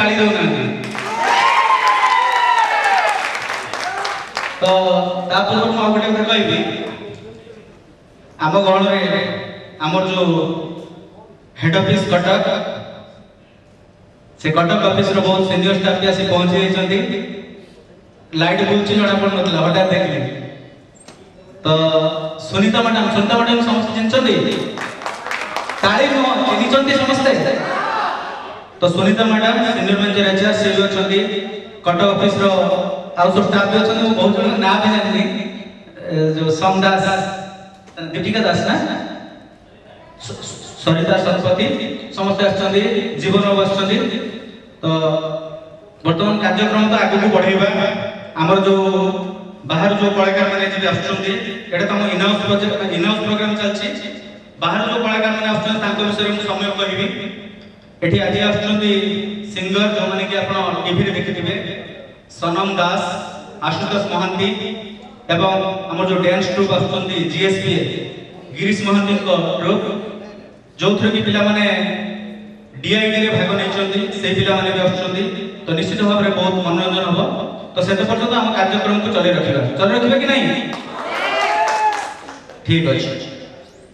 ताली दौना तो तापूर्व मुझे गोटे कथा कहबी आम गहण आमर जो हेड ऑफिस कटक से कटक ऑफिस रो बहुत सीनियर स्टाफ भी आसी पहुंची जाइछंती लाइट बुलची जणा पड़ नथला हठात देखले तो सुनीता मैडम समस्त चिन्हचंती ताली नो चिन्हचंती समस्ते तो Sunita madam senior manager HR से भी अछंती कटक ऑफिस रो आउ सब स्टाफ भी अछंती बहुत जण ना भी जाननी जो सोमदास दीपिका दास ना सरिता सरस्वती समस्त आछंती जीवन आछंती तो वर्तमान कार्यक्रम तो आगे को बढ़ेबा हमर जो बाहर जो कलाकार माने जे आछंती एटा त हम इनहाउस प्रोग्राम चलछि बाहर जो कलाकार माने आछंती तांको विषय में समय कहबी एठी आज आछंती सिंगर जो माने कि आपण टीवी रे देखिथिबे सनम दास आशुतोष महांती एवं हमर जो डांस ट्रुप आछंती जीएसपी गिरीश महांती को ट्रुप जो थ्रू की पिला माने डीआईडी रे भाग नै छंती से पिला माने भी आछंती तो निश्चित भाव रे बहुत मनोरंजन हो तो से पर्यंत हम कार्यक्रम को चले रखिबा कि नहीं ठीक अछि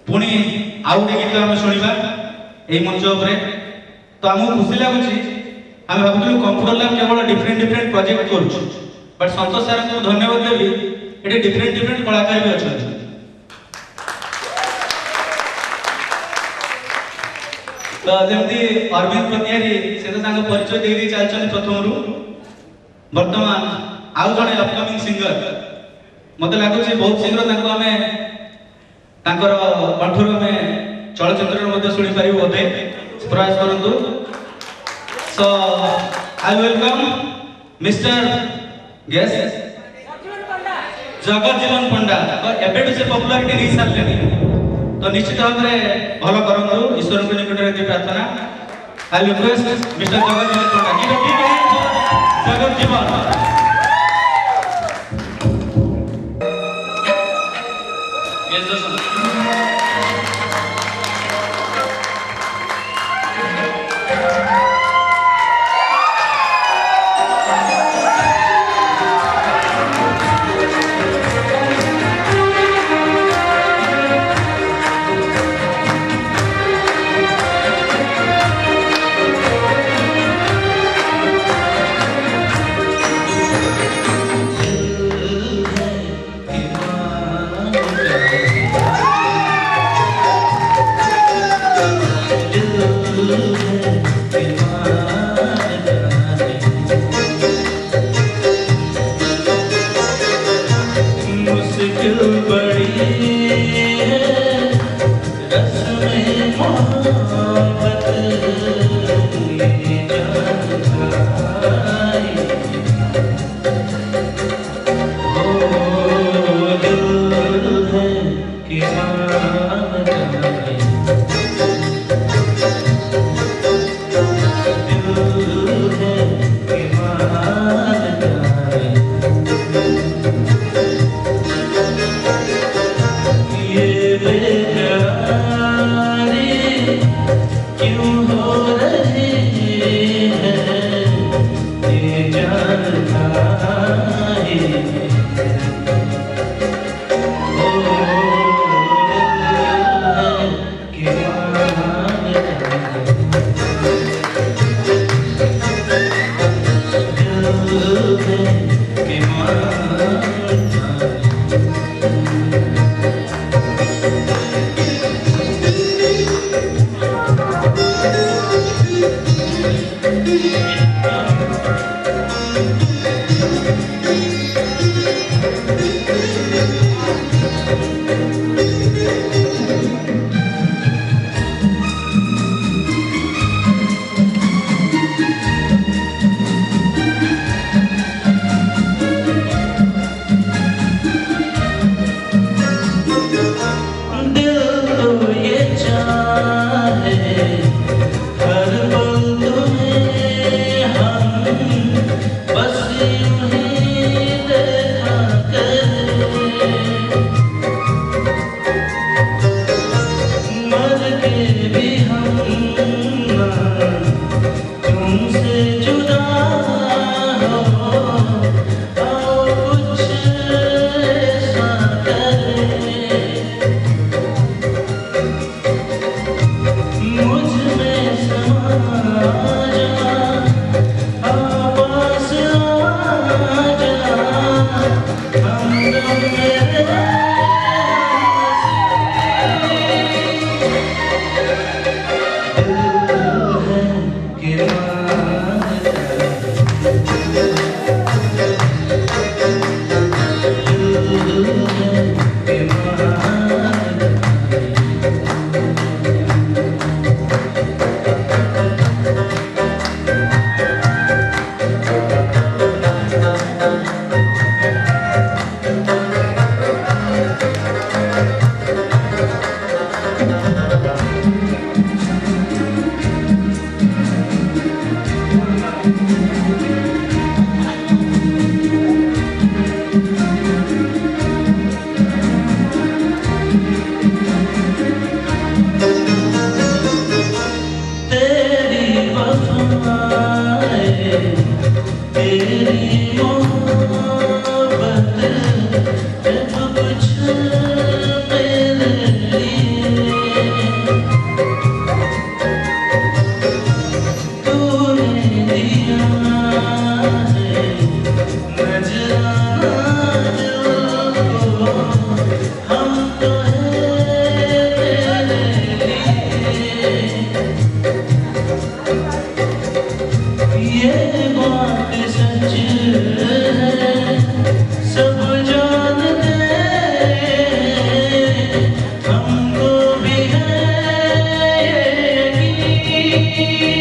पुणी आउ के गीत हम सुनिबा एई मंच ऊपर तो हमहु खुशी लागुची हम भाबुलु कंप्यूटर लैब केवल डिफरेंट प्रोजेक्ट करू बट संतोष सर को धन्यवाद देबी एटे डिफरेंट कलाकार भी अछंती तो जमती अरविंद प्रतिहारी से तो तांको परिचय दे दी चलछन प्रथम रु वर्तमान आउ जने अपकमिंग सिंगर मते लागुची बहुत शीघ्र तांको हमें तांकर कंठर में चलचित्र मध्ये सुनि पारिबो बोधे प्रयास करंतु सो आई वेलकम मिस्टर यस जगत जीवन पंडा तो एबेटू से पॉपुलैरिटी नहीं सारलेनी तो निश्चित भाव में भल करंतु ईश्वर को निकट रे प्रार्थना आई रिक्वेस्ट मिस्टर जगत जीवन पंडा की ठीक है जगत जीवन यस दोस्तों तुमसे जुदा Thank you.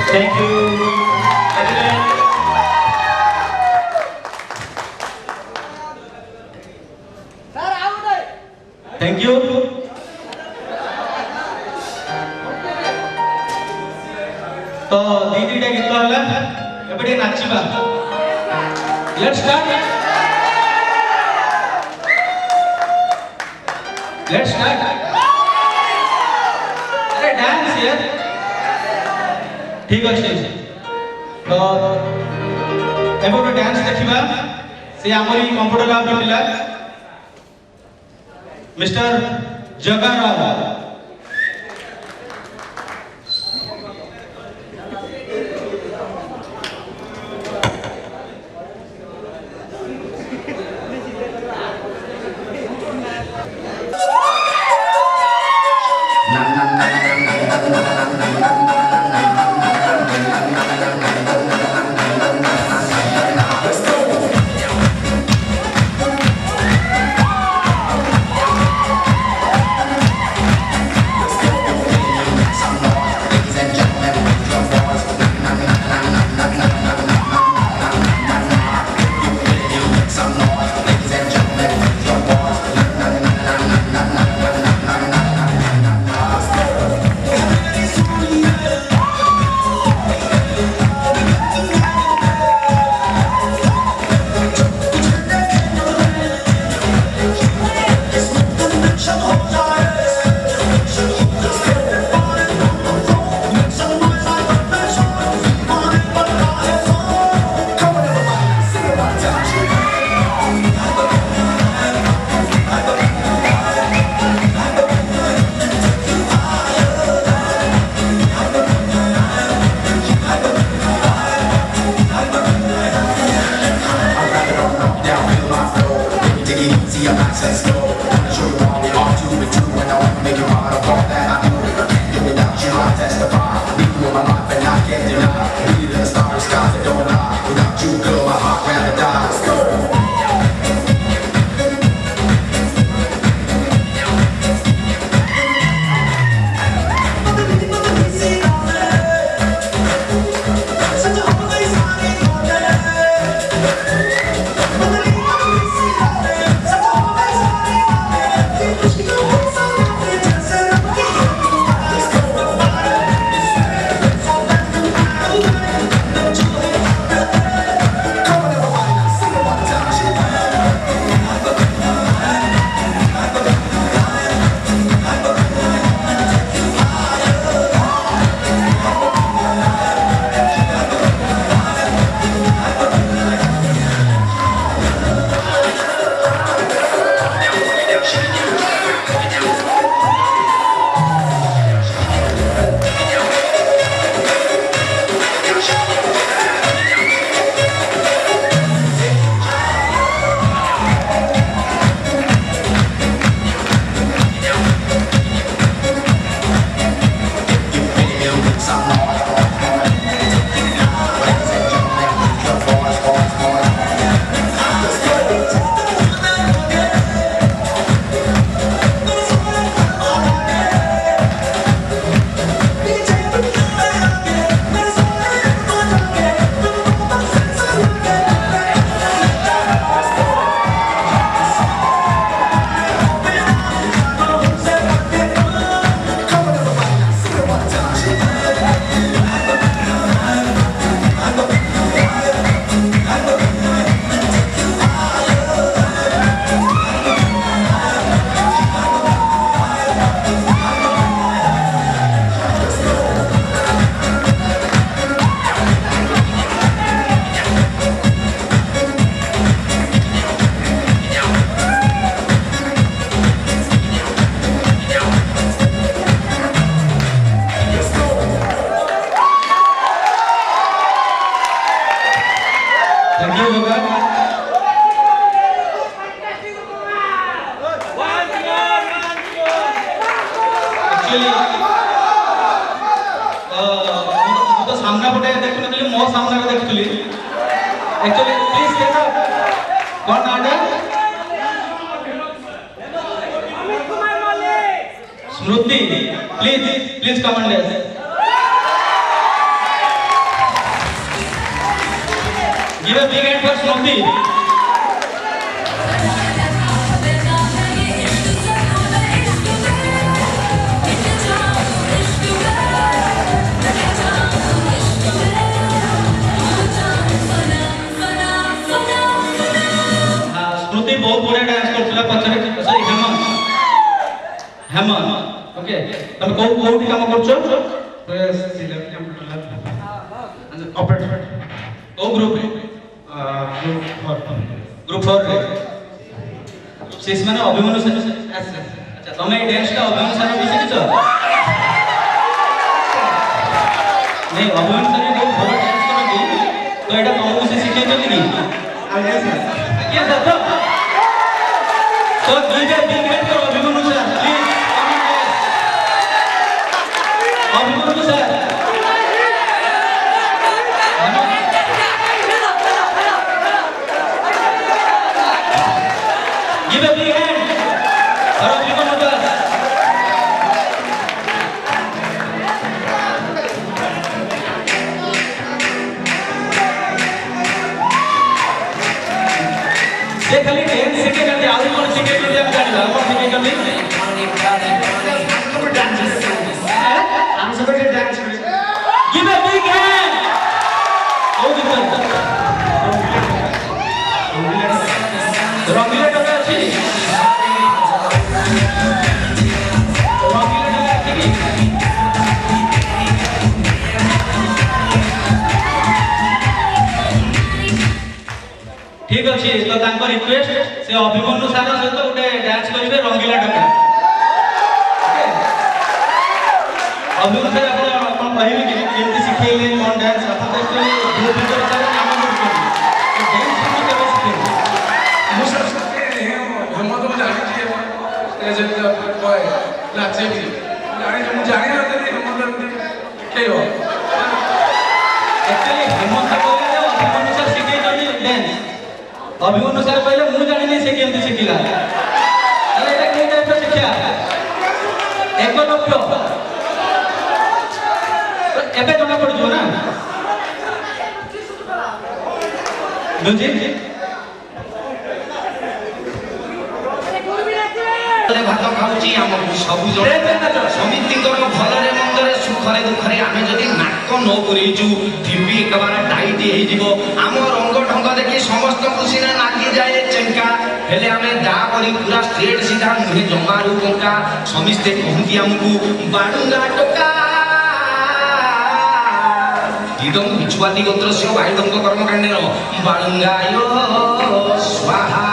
Thank you. तो दीदी गीत है एबे नाचिबा लेट्स स्टार्ट अरे डांस यार ठीक अच्छे तो एबे गोटे डांस देखिबा से हमरी कंप्यूटर लैब रो पिला मिस्टर जगा राव एक्चुअली तो सामना पटे देखुनଥିଲି ମୋ ସାମ୍ନାରେ ଦେଖୁଥିଲି एक्चुअली प्लीज स्टैंड अप कौन नाटा Smriti please please come and dance give a big hand for Smriti बहुत बढ़िया डांस करथिला पछरे सॉरी हेमंत ओके तमे कोठी काम करछो प्रेस सिलेक्ट कंप्यूटर ऑपरेटर ओ ग्रुप ग्रुप 4 रे सिक्स माने अभिमन्यु सर अच्छा तमे डांस का अभिमन्यु सर भी शिखिछ नहीं अभिमन्यु सर बहुत भलो डांस करती तो एटा तुमको से शिखैछथि कि आज्ञा sir So give a big hand for Abhimanyu sir, please come and dance. Abhimanyu sir. Give a big hand for Abhimanyu sir. ये खाली डांस सीखे करते आदि कौन सीखे करते हम जान कौन सीखे करते हम सब के dance give a big hand ओ दिक्कत रंगीला टका अछि रंगीला टका अछि ठीक अछि तो तांको रिक्वेस्ट से अभिमन्यु सारा सहित गोटे डांस करिवे रंगीला टका ओके अभिमन्यु सर आपण कहिबे कि केमति सिखेइले कोन डांस आपण तो ग्रुप भितर सारा काम करछन डांस हम केबे सिखेइले मु सब हम तो जानि छी स्टेज पे बॉय नाचे भी जानि रहते हम केयो एक्चुअली हेमंत कहले अभिमन्यु सर सिखेइ जनी डांस अभिमन्यु सर पहले मु जानि नहीं से केमति सिखिला अरे एटा के टाइप से सिखिया एकलव्य तो एबे जना पड़ जो ना म्यूजिक भात खाऊची हमको सबु समितिकर भलरे मंदरे सुखरे दुखरे आमे जदि नाक न करिजु टीवी एकबार टाइट हे जिवो आम रंग ढंग देखि समस्त खुशीने नाकी जाए चेंका हेले आमे दा करी पूरा स्ट्रेट सीधा मुहे जमारू कंका समिस्ते कहंती हमकु बाडुंगा टोका इदम बिचवाती गोत्रस्य वायुदंग कर्मकांडेन बाडुंगायो स्वाहा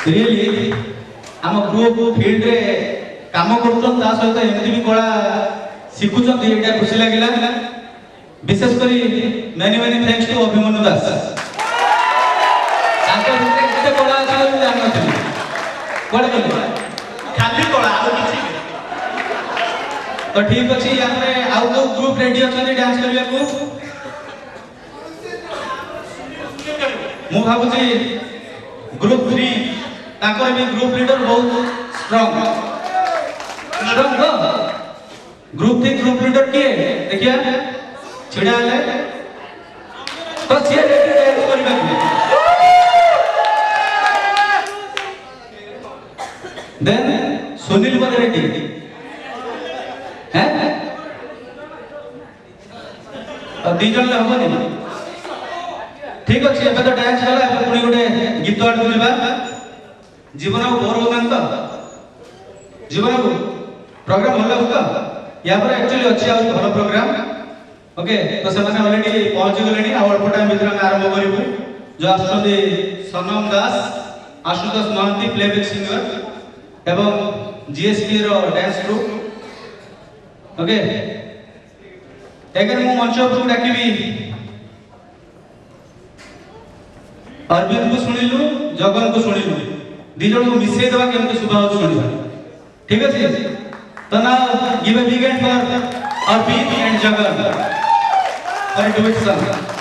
रियली आम ग्रुप फील्ड रे काम करूछन ता सहित एमती भी कला शिखुछन एटा खुशी लागिला विशेष करी मेनी थैंक्स टू अभिमन्यु दास ताके भितरे केते कला अछि बोली जान नथिली कोड बोली खाली कला और किछि तो ठीक अछि हमरे आउ तो ग्रुप रेडी अछन डांस करिया को मु भाबुची ग्रुप 3 ताकर भी ग्रुप लीडर बहुत स्ट्रांग ग्रुप 3 ग्रुप लीडर किए देखिया छिड़ा ले तो सिए रेडी डांस करबा देन सुनील बन रेडी हैं अब दी जन हबनी ठीक अछि एबे तो डांस होला एबे पुनी गोटे गीत आड बोलबा जीवन को बोर होगन तो जीवन को प्रोग्राम होला तो या पर एक्चुअली अछि आ भलो प्रोग्राम ओके तो से माने ऑलरेडी पहुंच गेलेनी आ अल्प टाइम भीतर हम आरंभ करिवु जो आसुदी सनम दास आशुतोष महांती प्लेबैक सिंगर एवं जीएसपी रो डांस ग्रुप ओके एगन मु मंच पर डाकिबी अरविंद को सुनिलु जगन को सुनिलु दी जन को मिसे देबा केमते सुभाव सुनिलु ठीक अछि तो now give a big hand for Arvind and Jagan for do it song